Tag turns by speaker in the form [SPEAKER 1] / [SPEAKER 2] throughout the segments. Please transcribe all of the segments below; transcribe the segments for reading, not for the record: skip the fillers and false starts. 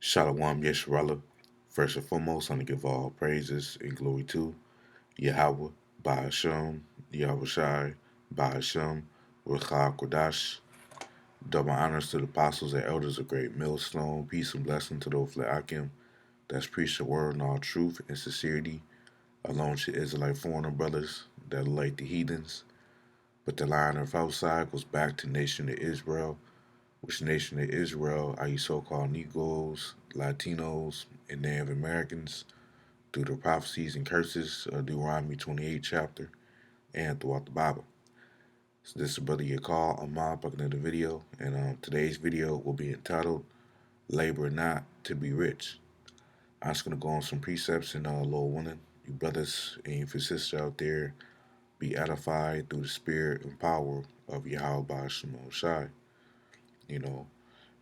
[SPEAKER 1] Shalom Yesharala. First and foremost, I want to give all praises and glory to Yahweh, Ba'ashem, Yahweh Shai, Ba'ashem, Rucha Kodash. Double honors to the apostles and elders of Great Millstone. Peace and blessing to those Akim that's preached the word in all truth and sincerity, along to Israelite foreigner brothers that are like the heathens. But the line of outside goes back to nation of Israel, which nation of Israel are you so-called Negroes, Latinos, and Native Americans through the prophecies and curses of Deuteronomy 28 chapter and throughout the Bible. So this is Brother Yakal. I'm back in the video, and today's video will be entitled "Labor Not to Be Rich." I'm just gonna go on some precepts and Lord willing, you brothers and your sisters out there be edified through the spirit and power of Yahweh Shemel Shai. You know,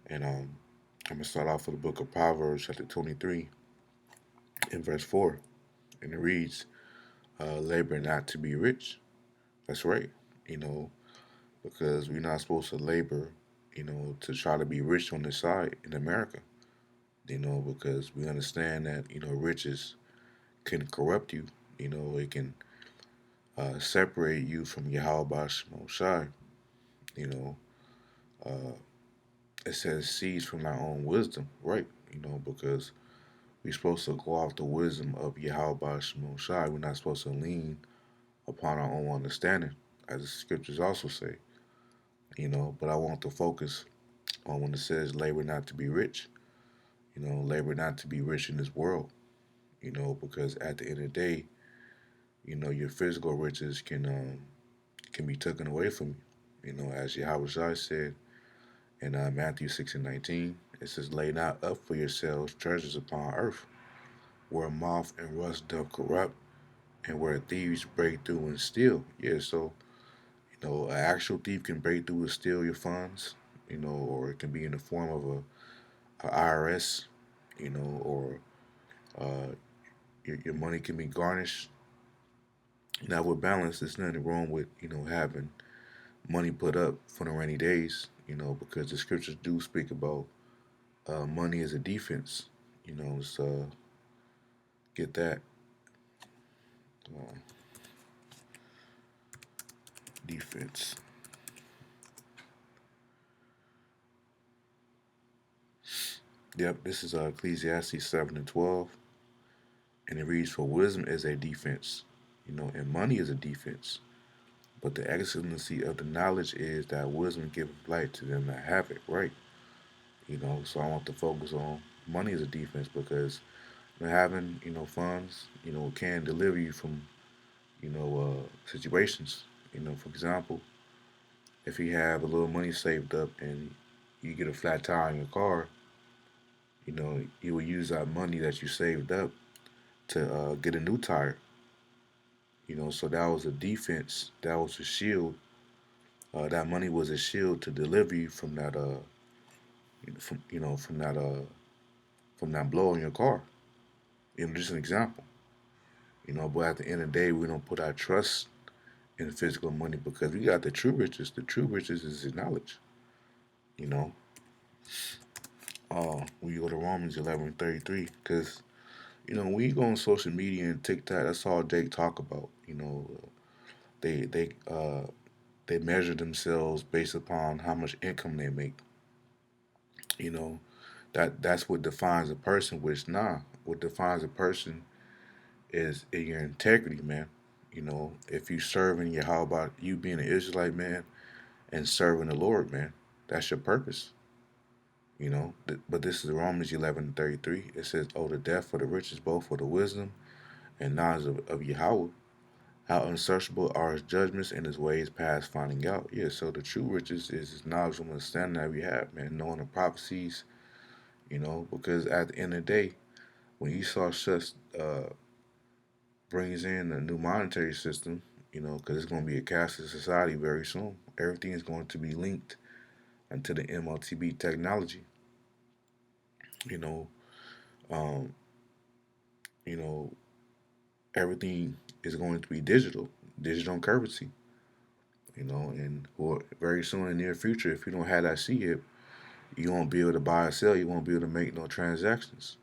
[SPEAKER 1] and I'm gonna start off with the book of Proverbs, chapter 23, in verse 4, and it reads, "Labor not to be rich." That's right. You know, because we're not supposed to labor, to try to be rich on this side in America. Because we understand that riches can corrupt you. It can separate you from Yahweh Shai. You know, uh, it says seeds from our own wisdom, right? Because we're supposed to go off the wisdom of Yahweh Shai. We're not supposed to lean upon our own understanding, as the scriptures also say. But I want to focus on when it says labor not to be rich. Labor not to be rich in this world. Because at the end of the day, your physical riches can be taken away from you. As Yahweh Shai said in Matthew 6:19, it says, "Lay not up for yourselves treasures upon earth, where moth and rust doth corrupt, and where thieves break through and steal." Yeah, so an actual thief can break through and steal your funds, or it can be in the form of a IRS, or uh, your money can be garnished. Now, with balance, there's nothing wrong with having money put up for the rainy days, because the scriptures do speak about money as a defense. So get that uh, defense. Yep, this is Ecclesiastes 7:12, and it reads, "For wisdom is a defense, and money is a defense. But the excellency of the knowledge is that wisdom giveth light to them that have it." Right. So I want to focus on money as a defense because having funds can deliver you from situations. For example, if you have a little money saved up and you get a flat tire in your car, you will use that money that you saved up to get a new tire. So that was a defense. That was a shield. That money was a shield to deliver you from that from that blow in your car. Just an example. But at the end of the day, we don't put our trust in physical money because we got the true riches. The true riches is the knowledge. You know, when you go to Romans 11:33, because when you go on social media and TikTok, that's all they talk about. They they uh they measure themselves based upon how much income they make. You know, that's what defines a person. Which what defines a person is in your integrity, man. If you serving your how about you being an Israelite man and serving the Lord, man, that's your purpose. But this is Romans 11:33. It says, "Oh, the depth for the riches, both for the wisdom and knowledge of Yahweh. How unsearchable are his judgments and his ways past finding out." Yeah, so the true riches is his knowledge and understanding that we have, man, knowing the prophecies, because at the end of the day, when Esau brings in a new monetary system, because it's going to be a cashless society very soon, everything is going to be linked into the MLTB technology. You know, um, you know, everything is going to be digital currency. And very soon in the near future, if you don't have that seed, you won't be able to buy or sell. You won't be able to make no transactions.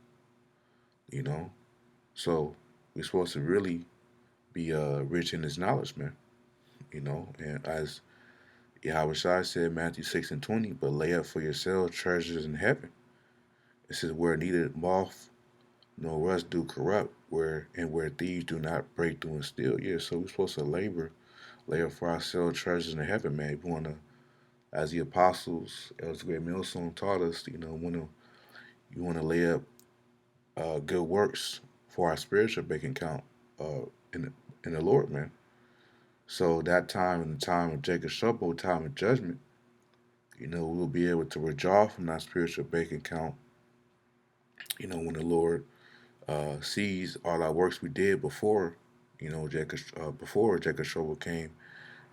[SPEAKER 1] You know, so we're supposed to really be rich in His knowledge, man. And as Yahweh Shai said, Matthew 6:20, but lay up for yourselves treasures in heaven. It says where neither moth nor rust do corrupt, where thieves do not break through and steal. Yeah, so we're supposed to lay up for ourselves treasures in heaven, man. We want to, as the apostles, as Great Millstone taught us, you want to lay up good works for our spiritual bank account in the Lord, man. So that time, in the time of Jacob's trouble, time of judgment, we'll be able to withdraw from that spiritual bank account. When the Lord sees all our works we did before Jacob's trouble came,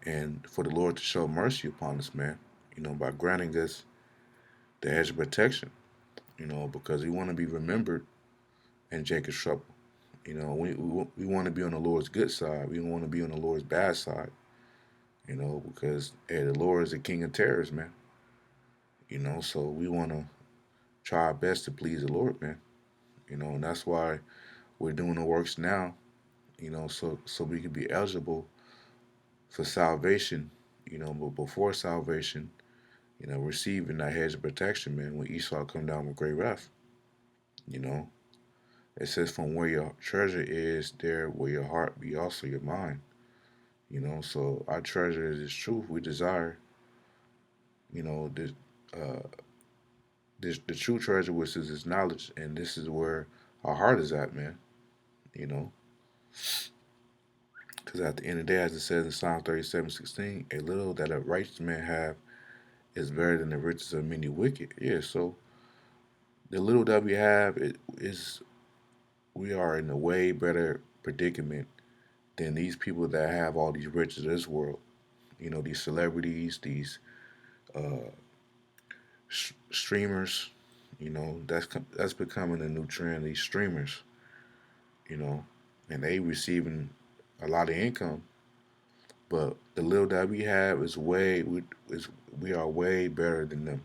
[SPEAKER 1] and for the Lord to show mercy upon us, man. By granting us the hedge of protection. Because we want to be remembered in Jacob's trouble. We want to be on the Lord's good side. We don't want to be on the Lord's bad side. Because hey, the Lord is the King of terrors, man. So we want to try our best to please the Lord, man. And that's why we're doing the works now. So we can be eligible for salvation. But before salvation, receiving that hedge of protection, man. When Esau come down with great wrath, you know, it says, "From where your treasure is, there will your heart be also your mind." So our treasure is His truth. We desire, you know, uh, the true treasure, which is His knowledge, and this is where our heart is at, man. You know, because at the end of the day, as it says in Psalm 37:16, a little that a righteous man have is better than the riches of many wicked. Yeah, so the little that we have is we are in a way better predicament than these people that have all these riches of this world. These celebrities, these uh, streamers. That's becoming a new trend. These streamers, you know, and they receiving a lot of income, but the little that we have we are way better than them.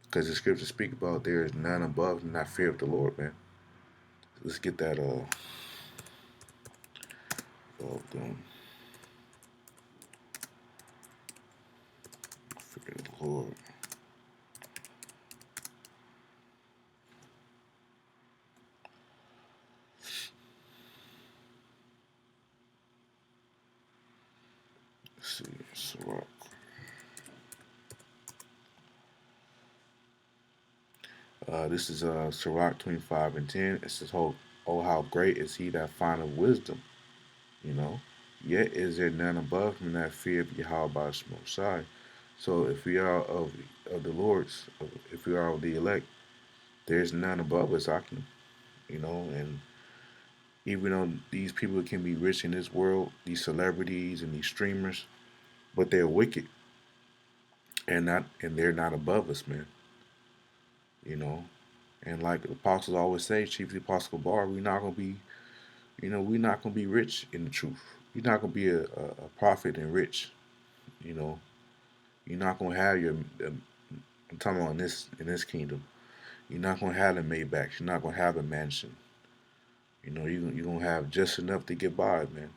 [SPEAKER 1] Because the scriptures speak about there is none above and not fear of the Lord, man. Let's get that of them. Fear of the Lord. Let's see, Sirach. This is Sirach 25:10. It says, "Oh, how great is he that findeth wisdom, you know? Yet is there none above him that fear of Yahweh by his most high." So if we are of the Lord's, if we are of the elect, there's none above us, and even though these people can be rich in this world, these celebrities and these streamers, but they're wicked and they're not above us, man. You know, and like the apostles always say, chiefly Apostle Bar, we're not gonna be rich in the truth. You're not gonna be a prophet and rich. You know, you're not gonna have I'm talking about in this kingdom. You're not gonna have the Maybachs. You're not gonna have a mansion. You're gonna have just enough to get by, man.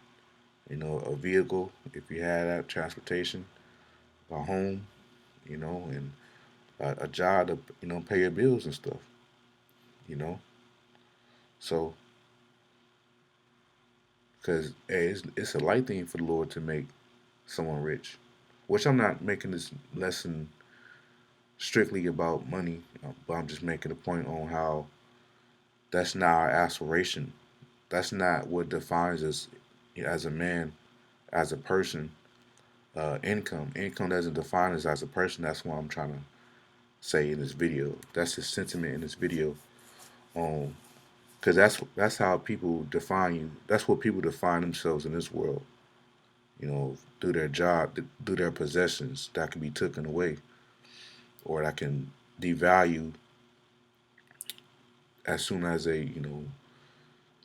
[SPEAKER 1] A vehicle if you had that transportation, a home, and a job to pay your bills and stuff. You know, so because hey, it's a light thing for the Lord to make someone rich, which I'm not making this lesson strictly about money, but I'm just making a point on how that's not our aspiration. That's not what defines us as a man, as a person. Income doesn't define us as a person. That's what I'm trying to say in this video. That's his sentiment in this video. Because that's how people define you. That's what people define themselves in this world. Through their job, through their possessions that can be taken away, or that can devalue as soon as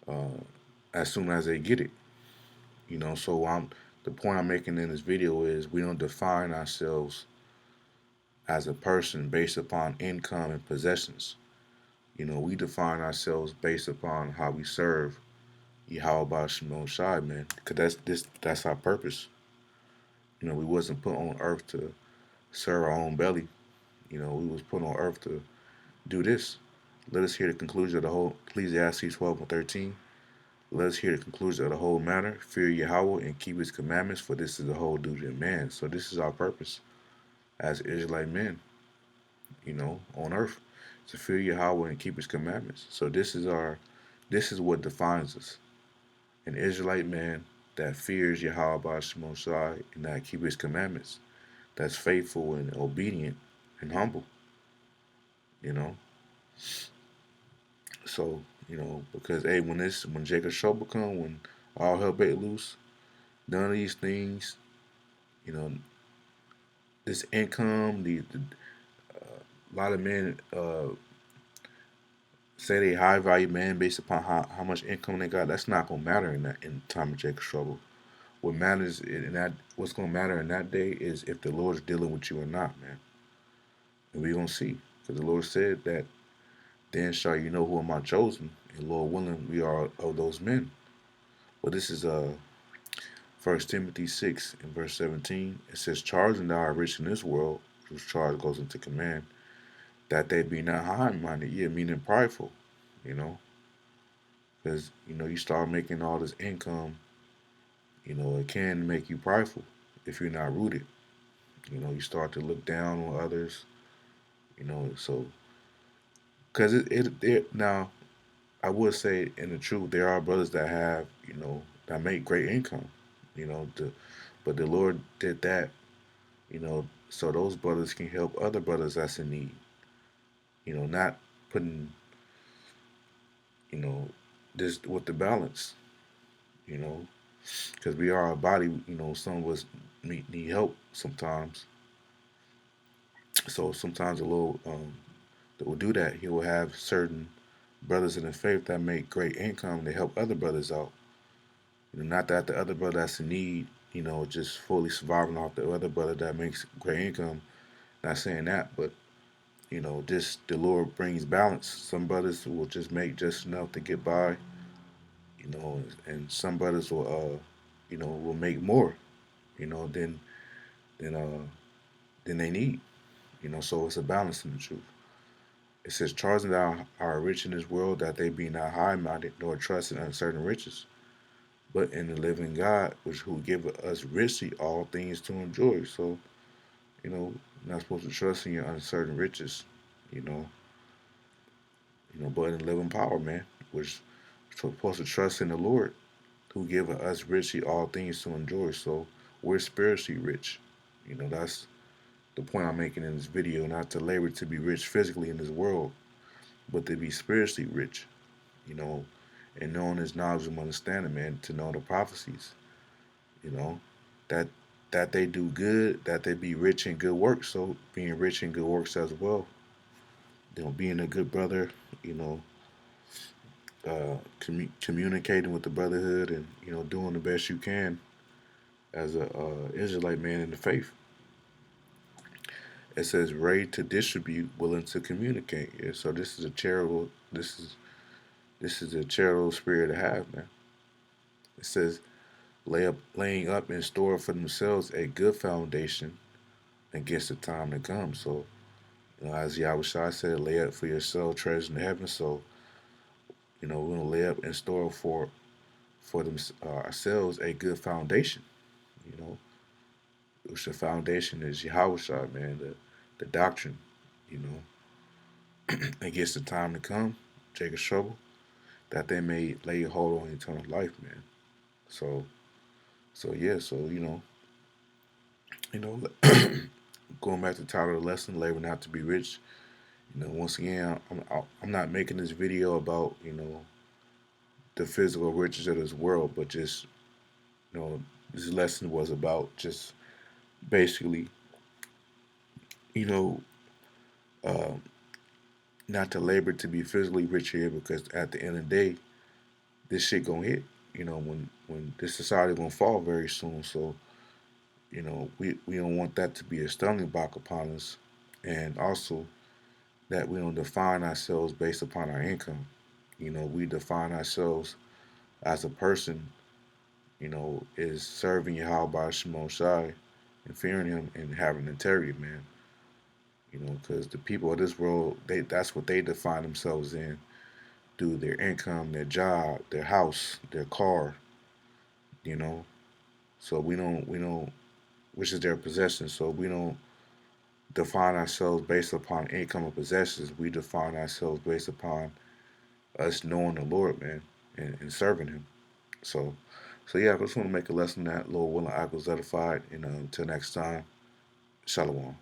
[SPEAKER 1] uh, as soon as they get it. So the point I'm making in this video is we don't define ourselves as a person based upon income and possessions. We define ourselves based upon how we serve Yahweh Shemon Shai, man. Cause that's our purpose. We wasn't put on earth to serve our own belly. We was put on earth to do this. Let us hear the conclusion of the whole Ecclesiastes 12 and 13. Let us hear the conclusion of the whole matter. Fear Yahweh and keep his commandments, for this is the whole duty of man. So this is our purpose as Israelite men, on earth. To fear Yahweh and keep his commandments. So this is what defines us. An Israelite man that fears Yahweh Shemon Shai and that keep his commandments. That's faithful and obedient and humble, you know. So, because hey, when Jacob trouble come, when all hell break loose, none of these things, you know, this income, the a lot of men say they high value man based upon how much income they got. That's not gonna matter in time of Jacob's trouble. What matters in that what's gonna matter in that day is if the Lord's dealing with you or not, man. And we gonna see, because the Lord said that then shall you know who am I chosen, and Lord willing, we are of those men. Well, this is 1 Timothy 6 in verse 17. It says, charging thou art rich in this world, whose charge goes into command, that they be not high minded, yeah, meaning prideful, you know, because you start making all this income, it can make you prideful if you're not rooted. You start to look down on others, so because it now I would say in the truth there are brothers that have that make great income, you know, the, but the Lord did that, so those brothers can help other brothers that's in need, not putting you know this with the balance, you know, because we are a body. Some of us need help sometimes. So sometimes the Lord that will do that. He will have certain brothers in the faith that make great income to help other brothers out. Not that the other brother that's in need, just fully surviving off the other brother that makes great income. Not saying that, but just the Lord brings balance. Some brothers will just make just enough to get by, and some brothers will make more, you know, than than uh than they need. So it's a balance in the truth. It says, charging thou are rich in this world, that they be not high minded, nor trust in uncertain riches, but in the living God, which who giveth us richly all things to enjoy. So, you're not supposed to trust in your uncertain riches, you know, but in the living power, man, which we're supposed to trust in the Lord, who giveth us richly all things to enjoy. So we're spiritually rich. That's the point I'm making in this video, not to labor to be rich physically in this world, but to be spiritually rich, you know, and knowing his knowledge and understanding, man, to know the prophecies, you know, that they do good, that they be rich in good works. So being rich in good works as well, being a good brother, you know, communicating with the brotherhood, and doing the best you can as a Israelite man in the faith. It says ready to distribute, willing to communicate. Yeah, so this is a charitable. This is a charitable spirit to have, man. It says laying up in store for themselves a good foundation against the time to come. So, as Yahweh Shai said, lay up for yourself treasures in heaven. So, we're gonna lay up in store for them ourselves a good foundation. You know, which the foundation is Yahweh Shai, man, the doctrine. You know, against the time to come, Jacob's trouble, that they may lay hold on eternal life, man. So, yeah, so you know, going back to the title of the lesson, labor not to be rich. Once again, I'm not making this video about the physical riches of this world, but just this lesson was about just basically you know uh, not to labor to be physically rich here, because at the end of the day, this shit gonna hit. When this society gonna fall very soon. So we don't want that to be a stumbling block upon us, and also that we don't define ourselves based upon our income. We define ourselves as a person, is serving Yahweh Shemon Shai and fearing him and having integrity, man. Because the people of this world, that's what they define themselves in through their income, their job, their house, their car, you know. So we don't, which is their possession. So we don't define ourselves based upon income or possessions. We define ourselves based upon us knowing the Lord, man, and serving Him. So, so yeah, I just want to make a lesson that Lord willing I was edified. And until next time, Shalom.